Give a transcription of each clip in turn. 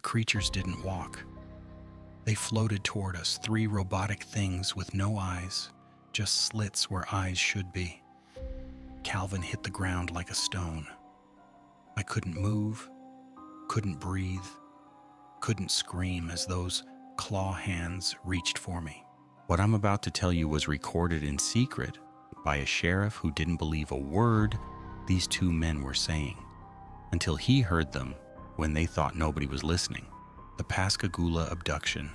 creatures didn't walk. They floated toward us, three robotic things with no eyes, just slits where eyes should be. Calvin hit the ground like a stone. I couldn't move, couldn't breathe, couldn't scream as those claw hands reached for me. What I'm about to tell you was recorded in secret by a sheriff who didn't believe a word these two men were saying, until he heard them when they thought nobody was listening. The Pascagoula Abduction,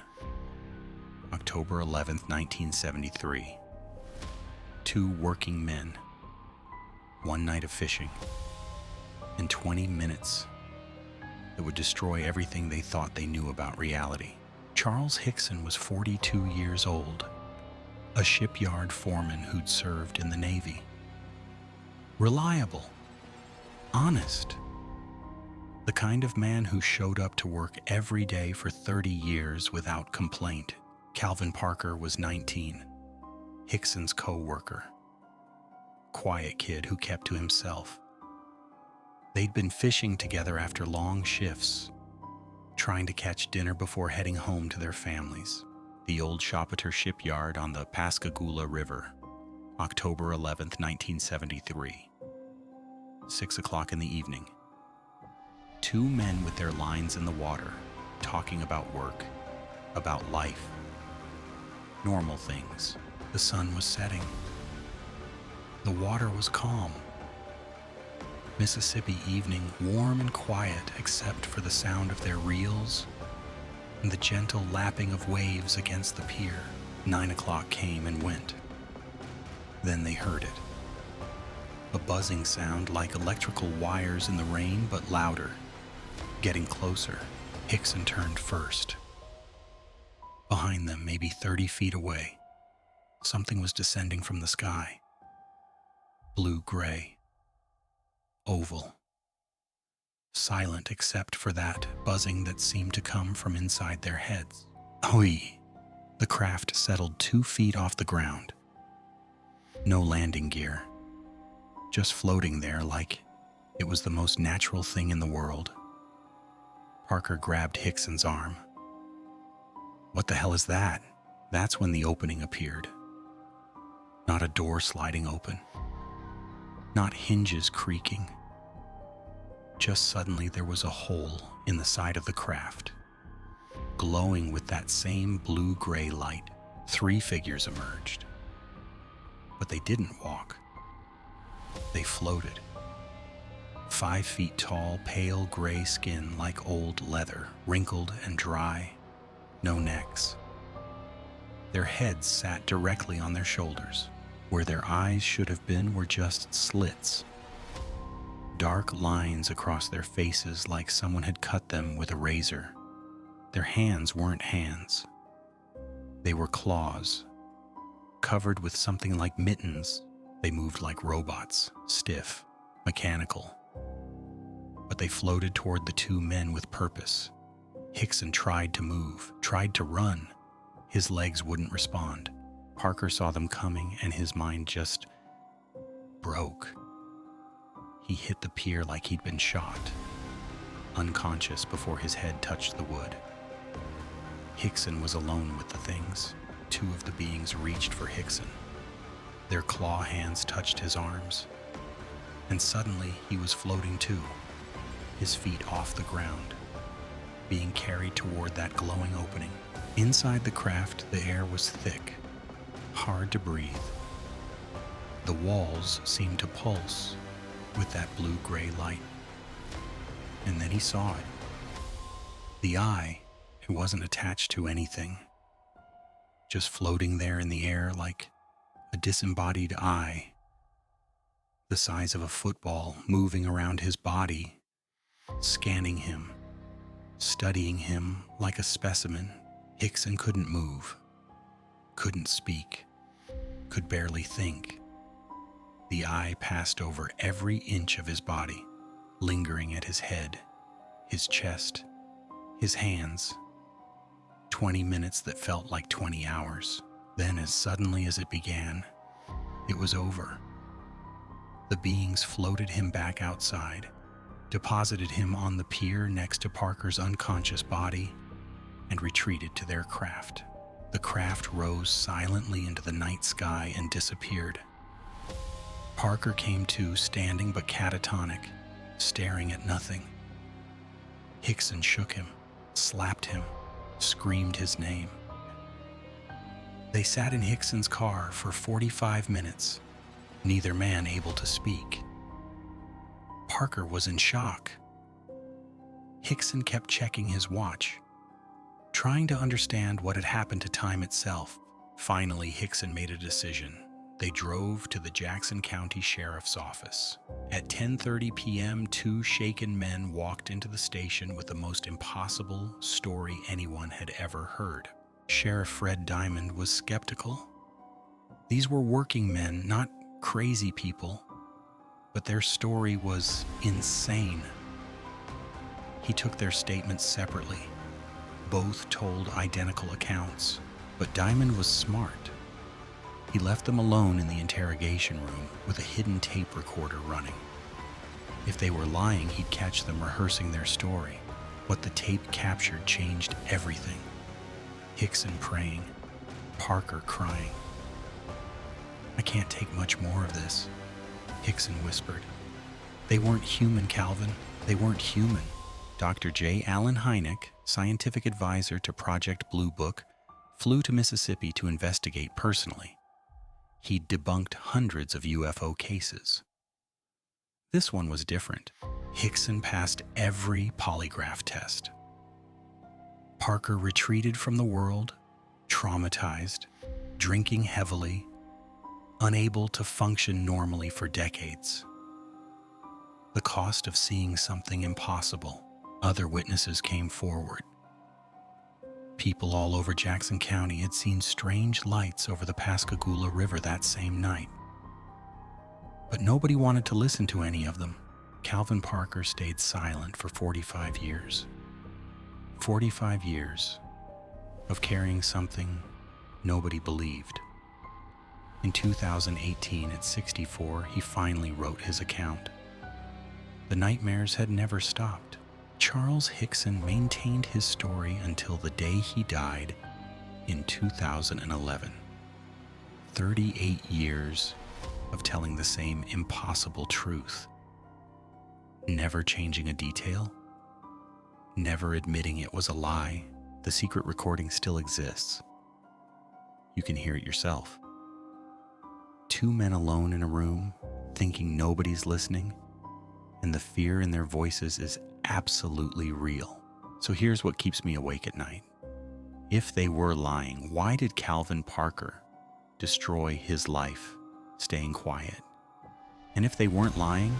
October 11th, 1973. Two working men, one night of fishing, and 20 minutes that would destroy everything they thought they knew about reality. Charles Hickson was 42 years old, a shipyard foreman who'd served in the Navy. Reliable, honest, the kind of man who showed up to work every day for 30 years without complaint. Calvin Parker was 19, Hickson's co-worker. Quiet kid who kept to himself. They'd been fishing together after long shifts, trying to catch dinner before heading home to their families. The old Shoppeter shipyard on the Pascagoula River, October 11th, 1973. 6 o'clock in the evening. Two men with their lines in the water, talking about work, about life. Normal things. The sun was setting. The water was calm. Mississippi evening, warm and quiet except for the sound of their reels and the gentle lapping of waves against the pier. 9 o'clock came and went. Then they heard it. A buzzing sound like electrical wires in the rain, but louder. Getting closer. Hickson turned first. Behind them, maybe 30 feet away, something was descending from the sky. Blue-gray. Oval. Silent except for that buzzing that seemed to come from inside their heads. Oi! The craft settled 2 feet off the ground. No landing gear. Just floating there like it was the most natural thing in the world. Parker grabbed Hickson's arm. What the hell is that? That's when the opening appeared. Not a door sliding open. Not hinges creaking. Just suddenly there was a hole in the side of the craft. Glowing with that same blue-gray light, 3 figures emerged. But they didn't walk. They floated. 5 feet tall, pale gray skin like old leather, wrinkled and dry, no necks. Their heads sat directly on their shoulders. Where their eyes should have been were just slits. Dark lines across their faces like someone had cut them with a razor. Their hands weren't hands. They were claws, covered with something like mittens. They moved like robots, stiff, mechanical. But they floated toward the two men with purpose. Hickson tried to move, tried to run. His legs wouldn't respond. Parker saw them coming and his mind just broke. He hit the pier like he'd been shot, unconscious before his head touched the wood. Hickson was alone with the things. 2 of the beings reached for Hickson. Their claw hands touched his arms, and suddenly he was floating too, his feet off the ground, being carried toward that glowing opening. Inside the craft, the air was thick, hard to breathe. The walls seemed to pulse with that blue-gray light. And then he saw it. The eye, it wasn't attached to anything, just floating there in the air like a disembodied eye, the size of a football, moving around his body, scanning him, studying him like a specimen. Hickson couldn't move, couldn't speak, could barely think. The eye passed over every inch of his body, lingering at his head, his chest, his hands. 20 minutes that felt like 20 hours. Then, as suddenly as it began, it was over. The beings floated him back outside, deposited him on the pier next to Parker's unconscious body, and retreated to their craft. The craft rose silently into the night sky and disappeared. Parker came to, standing but catatonic, staring at nothing. Hickson shook him, slapped him, screamed his name. They sat in Hickson's car for 45 minutes, neither man able to speak. Parker was in shock. Hickson kept checking his watch, trying to understand what had happened to time itself. Finally, Hickson made a decision. They drove to the Jackson County Sheriff's Office. At 10:30 p.m., two shaken men walked into the station with the most impossible story anyone had ever heard. Sheriff Fred Diamond was skeptical. These were working men, not crazy people, but their story was insane. He took their statements separately. Both told identical accounts, but Diamond was smart. He left them alone in the interrogation room with a hidden tape recorder running. If they were lying, he'd catch them rehearsing their story. What the tape captured changed everything. Hickson praying, Parker crying. "I can't take much more of this," Hickson whispered. "They weren't human, Calvin. They weren't human." Dr. J. Allen Hynek, scientific advisor to Project Blue Book, flew to Mississippi to investigate personally. He'd debunked hundreds of UFO cases. This one was different. Hickson passed every polygraph test. Parker retreated from the world, traumatized, drinking heavily, unable to function normally for decades. The cost of seeing something impossible. Other witnesses came forward. People all over Jackson County had seen strange lights over the Pascagoula River that same night. But nobody wanted to listen to any of them. Calvin Parker stayed silent for 45 years. 45 years of carrying something nobody believed. In 2018, at 64, he finally wrote his account. The nightmares had never stopped. Charles Hickson maintained his story until the day he died in 2011. 38 years of telling the same impossible truth. Never changing a detail. Never admitting it was a lie. The secret recording still exists. You can hear it yourself. Two men alone in a room, thinking nobody's listening, and the fear in their voices is absolutely real. So here's what keeps me awake at night. If they were lying, why did Calvin Parker destroy his life staying quiet? And if they weren't lying,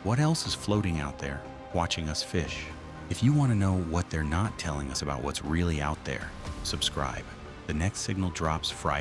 what else is floating out there watching us fish? If you want to know what they're not telling us about what's really out there, subscribe. The next signal drops Friday.